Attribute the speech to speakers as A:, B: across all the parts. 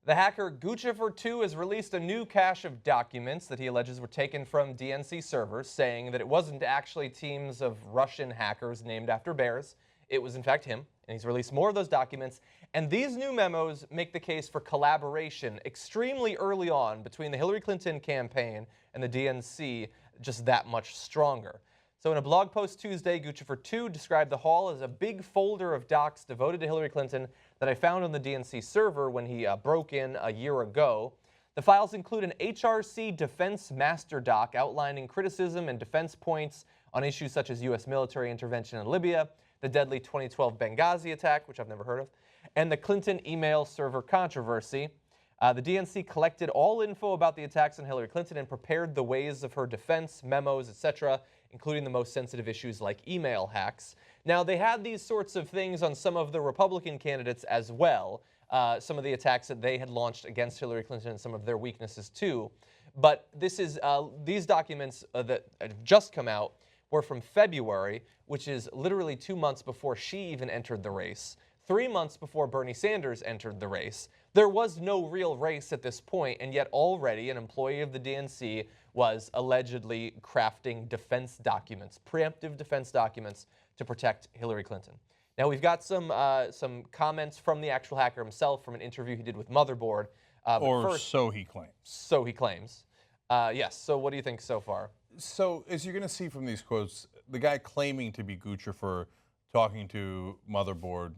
A: The hacker Guccifer has released a new cache of documents that he alleges were taken from DNC servers, saying that it wasn't actually teams of Russian hackers named after bears. It was in fact him, and he's released more of those documents. And these new memos make the case for collaboration extremely early on between the Hillary Clinton campaign and the DNC, just that much stronger. So in a blog post Tuesday, Guccifer described the haul as a big folder of docs devoted to Hillary Clinton that I found on the DNC server when he broke in a year ago. The files include an HRC defense master doc outlining criticism and defense points on issues such as U.S. military intervention in Libya, the deadly 2012 Benghazi attack, which I've never heard of, and the Clinton email server controversy. The DNC collected all info about the attacks on Hillary Clinton and prepared the ways of her defense, memos, etc., including the most sensitive issues like email hacks. Now, they had these sorts of things on some of the Republican candidates as well, some of the attacks that they had launched against Hillary Clinton and some of their weaknesses too. But this is these documents that have just come out were from February, which is literally 2 months before she even entered the race, 3 months before Bernie Sanders entered the race. There was no real race at this point, and yet already an employee of the DNC was allegedly crafting defense documents, preemptive defense documents to protect Hillary Clinton. Now, we've got some comments from the actual hacker himself from an interview he did with Motherboard.
B: So he claims.
A: So he claims. Yes, so what do you think so far?
B: So, as you're going to see from these quotes, the guy claiming to be Guccifer talking to Motherboard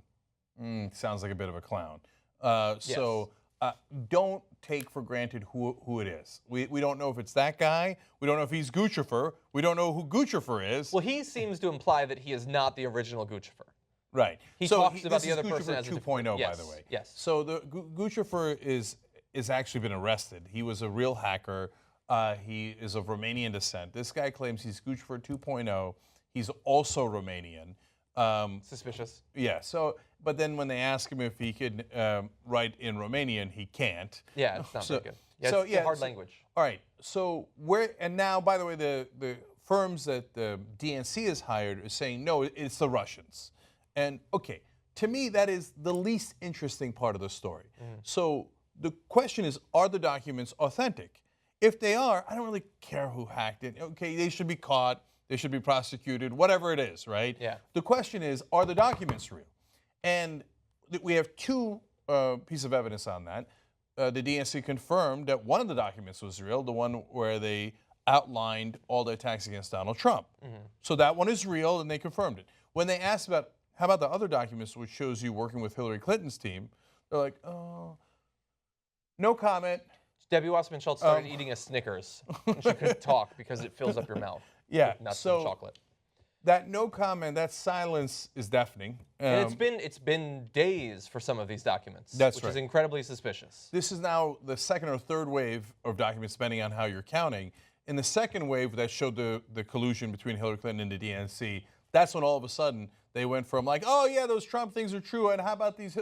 B: sounds like a bit of a clown. So don't take for granted who it is. We don't know if it's that guy. We don't know if he's Guccifer. We don't know who Guccifer is.
A: Well, he seems to imply that he is not the original Guccifer.
B: Right.
A: He talks about the other person as a
B: 2.0,
A: yes,
B: by the way.
A: Yes.
B: So the Guccifer is actually been arrested. He was a real hacker. He is of Romanian descent. This guy claims he's Guccifer 2.0. He's also Romanian.
A: Suspicious.
B: Yeah. So, but then when they ask him if he could write in Romanian, he can't.
A: Yeah, it's not very good. Yeah, it's a hard language.
B: All right. So and now, by the way, the firms that the DNC has hired are saying no, it's the Russians. And okay, to me, that is the least interesting part of the story. So the question is, are the documents authentic? If they are, I don't really care who hacked it. Okay, they should be caught. They should be prosecuted, whatever it is, right?
A: Yeah.
B: The question is, are the documents real? And we have two pieces of evidence on that. The DNC confirmed that one of the documents was real, the one where they outlined all the attacks against Donald Trump. So that one is real, and they confirmed it. When they asked about, how about the other documents, which shows you working with Hillary Clinton's team, they're like, oh, no comment.
A: Debbie Wasserman Schultz started eating a Snickers. And she couldn't talk because it fills up your mouth.
B: Yeah,
A: with nuts and chocolate.
B: That no comment, that silence is deafening.
A: And it's been days for some of these documents, which is incredibly suspicious.
B: This is now the second or third wave of documents, depending on how you're counting. In the second wave that showed the collusion between Hillary Clinton and the DNC, that's when all of a sudden they went from like, oh yeah, those Trump things are true, and how about these?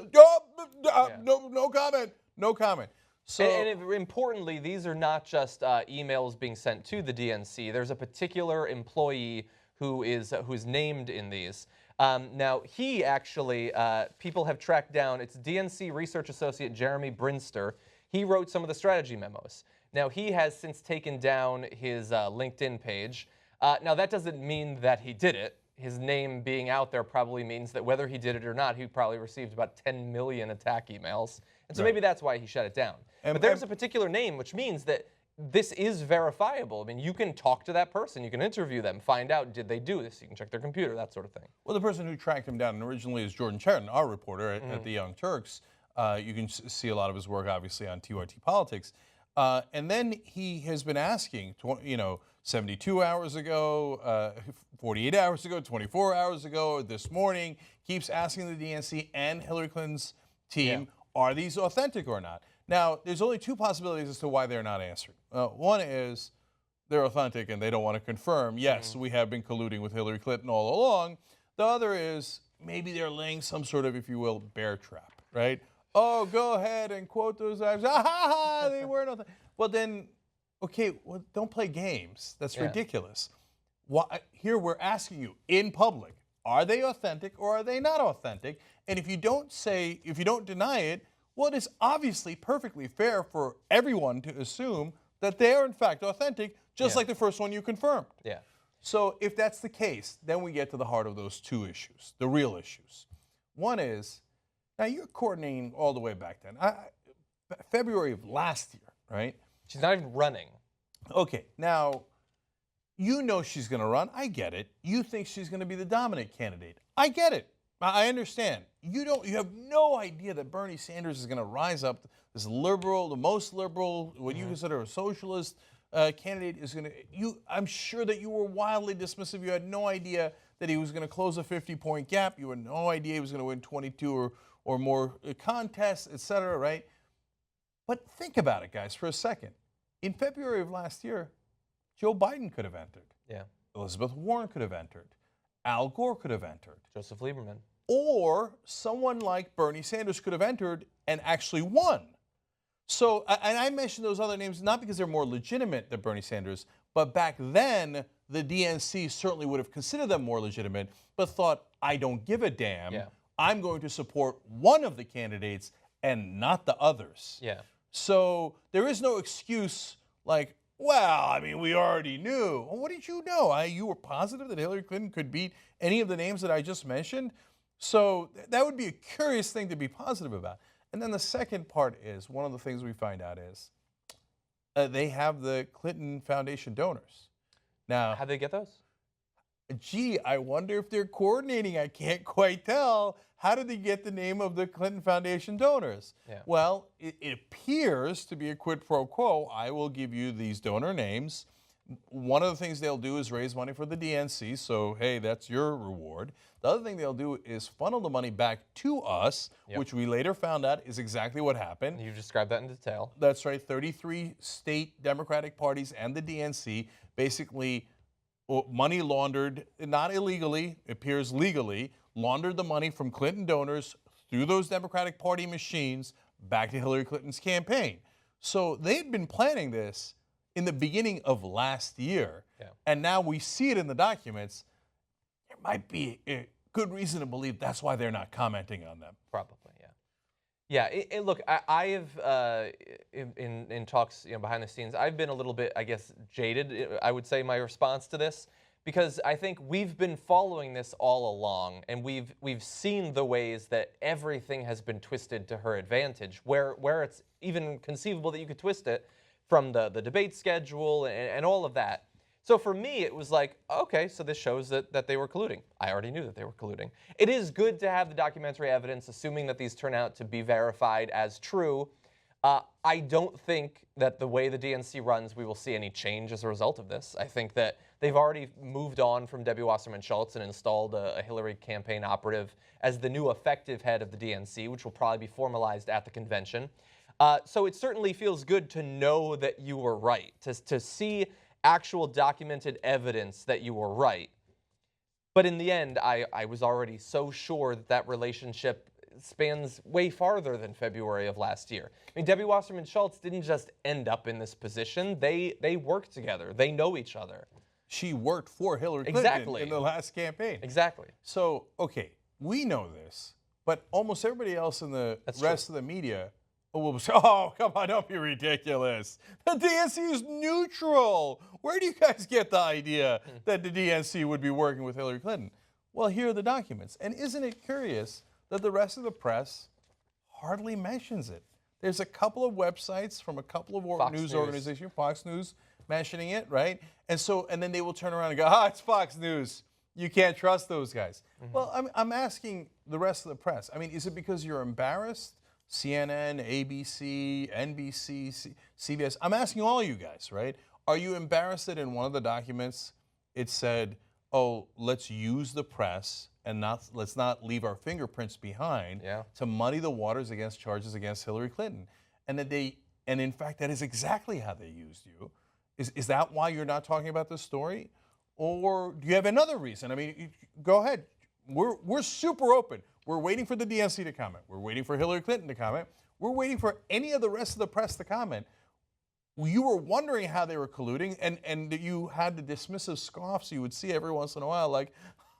B: No comment, no comment. So,
A: and importantly, these are not just emails being sent to the DNC. There's a particular employee who is named in these. Now, he actually, people have tracked down, it's DNC research associate Jeremy Brinster. He wrote some of the strategy memos. Now, he has since taken down his LinkedIn page. Now, that doesn't mean that he did it. His name being out there probably means that whether he did it or not, he probably received about 10 million attack emails. And so maybe that's why he shut it down. But there's a particular name, which means that this is verifiable. I mean, you can talk to that person. You can interview them, find out, did they do this? You can check their computer, that sort of thing.
B: Well, the person who tracked him down originally is Jordan Chariton, our reporter at the Young Turks. You can see a lot of his work, obviously, on TYT Politics. And then he has been asking, 72 hours ago, 48 hours ago, 24 hours ago, this morning, keeps asking the DNC and Hillary Clinton's team, are these authentic or not? Now, there's only two possibilities as to why they're not answering. One is they're authentic and they don't want to confirm, yes, we have been colluding with Hillary Clinton all along. The other is maybe they're laying some sort of, if you will, bear trap, right? Oh, go ahead and quote those acts. Ah, ha, ha, they weren't authentic. Well, then, okay, well, don't play games. That's ridiculous. Why, here we're asking you in public, are they authentic or are they not authentic? And if you don't deny it, Well, it is obviously perfectly fair for everyone to assume that they are in fact authentic, just like the first one you confirmed.
A: Yeah.
B: So if that's the case, then we get to the heart of those two issues, the real issues. One is, now you're coordinating all the way back then. February of last year, right?
A: She's not even running.
B: Okay, now, you know she's going to run. I get it. You think she's going to be the dominant candidate. I get it. I understand. You have no idea that Bernie Sanders is going to rise up, this liberal, the most liberal, what you consider a socialist candidate is going to, I'm sure that you were wildly dismissive. You had no idea that he was going to close a 50-point gap. You had no idea he was going to win 22 or more contests, et cetera, right? But think about it, guys, for a second. In February of last year, Joe Biden could have entered.
A: Yeah.
B: Elizabeth Warren could have entered. Al Gore could have entered.
A: Joseph Lieberman.
B: Or someone like Bernie Sanders could have entered and actually won. So, and I mentioned those other names not because they're more legitimate than Bernie Sanders, but back then, the DNC certainly would have considered them more legitimate, but thought, I don't give a damn.
A: Yeah.
B: I'm going to support one of the candidates and not the others.
A: Yeah.
B: So there is no excuse like, well, I mean, we already knew. Well, what did you know? You were positive that Hillary Clinton could beat any of the names that I just mentioned? So that would be a curious thing to be positive about. And then the second part is, one of the things we find out is they have the Clinton Foundation donors. Now,
A: How'd they get those?
B: Gee, I wonder if they're coordinating. I can't quite tell. How did they get the name of the Clinton Foundation donors?
A: Yeah.
B: Well, it appears to be a quid pro quo. I will give you these donor names. One of the things they'll do is raise money for the DNC, so hey, that's your reward. The other thing they'll do is funnel the money back to us, which we later found out is exactly what happened.
A: You described that in detail.
B: That's right, 33 state Democratic parties and the DNC basically money laundered, not illegally, it appears legally, laundered the money from Clinton donors through those Democratic Party machines back to Hillary Clinton's campaign. So they had been planning this in the beginning of last year, and now we see it in the documents. There might be a good reason to believe that's why they're not commenting on them.
A: Probably, yeah. Yeah, look, I have, in talks behind the scenes, I've been a little bit, I guess, jaded, I would say, my response to this, because I think we've been following this all along, and we've seen the ways that everything has been twisted to her advantage, where it's even conceivable that you could twist it from the debate schedule and all of that. So for me, it was like, okay, so this shows that they were colluding. I already knew that they were colluding. It is good to have the documentary evidence, assuming that these turn out to be verified as true. I don't think that the way the DNC runs, we will see any change as a result of this. I think that they've already moved on from Debbie Wasserman Schultz and installed a Hillary campaign operative as the new effective head of the DNC, which will probably be formalized at the convention. So it certainly feels good to know that you were right, to see actual documented evidence that you were right. But in the end, I was already so sure that relationship spans way farther than February of last year. I mean, Debbie Wasserman Schultz didn't just end up in this position. They worked together. They know each other.
B: She worked for Hillary Clinton in the last campaign.
A: Exactly.
B: So, okay, we know this, but almost everybody else in the rest of the media will say, oh, come on, don't be ridiculous. The DNC is neutral. Where do you guys get the idea that the DNC would be working with Hillary Clinton? Well, here are the documents. And isn't it curious that the rest of the press hardly mentions it? There's a couple of websites from a couple of news organizations, Fox News, mentioning it, right? And then they will turn around and go, it's Fox News. You can't trust those guys. Well, I'm asking the rest of the press. I mean, is it because you're embarrassed? CNN, ABC, NBC, CBS. I'm asking all you guys, right? Are you embarrassed that in one of the documents it said, oh, let's use the press and let's not leave our fingerprints behind to muddy the waters against charges against Hillary Clinton? And in fact, that is exactly how they used you. Is that why you're not talking about this story? Or do you have another reason? I mean, go ahead. We're super open. We're waiting for the DNC to comment. We're waiting for Hillary Clinton to comment. We're waiting for any of the rest of the press to comment. You were wondering how they were colluding, and you had the dismissive scoffs you would see every once in a while, like,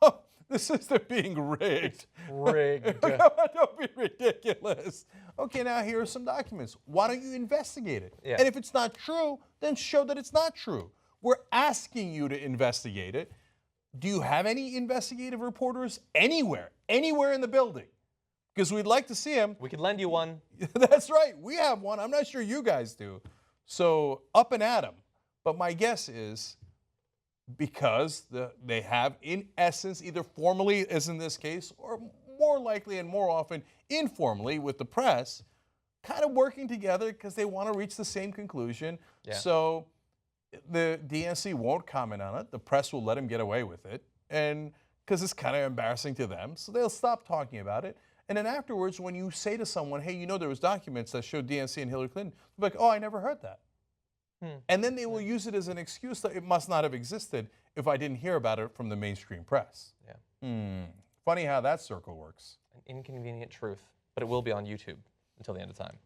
B: oh, the system being rigged.
A: Rigged.
B: Don't be ridiculous. Okay, now here are some documents. Why don't you investigate it?
A: Yeah.
B: And if it's not true, then show that it's not true. We're asking you to investigate it. Do you have any investigative reporters anywhere in the building? Because we'd like to see them.
A: We could lend you one.
B: That's right. We have one. I'm not sure you guys do. So up and at 'em. But my guess is because they have, in essence, either formally, as in this case, or more likely and more often informally with the press, kind of working together because they want to reach the same conclusion.
A: Yeah.
B: So the DNC won't comment on it. The press will let them get away with it, and because it's kind of embarrassing to them, so they'll stop talking about it. And then afterwards, when you say to someone, hey, you know there was documents that showed DNC and Hillary Clinton, they're like, oh, I never heard that. And then they will use it as an excuse that it must not have existed if I didn't hear about it from the mainstream press.
A: Yeah.
B: Funny how that circle works.
A: An inconvenient truth, but it will be on YouTube until the end of time.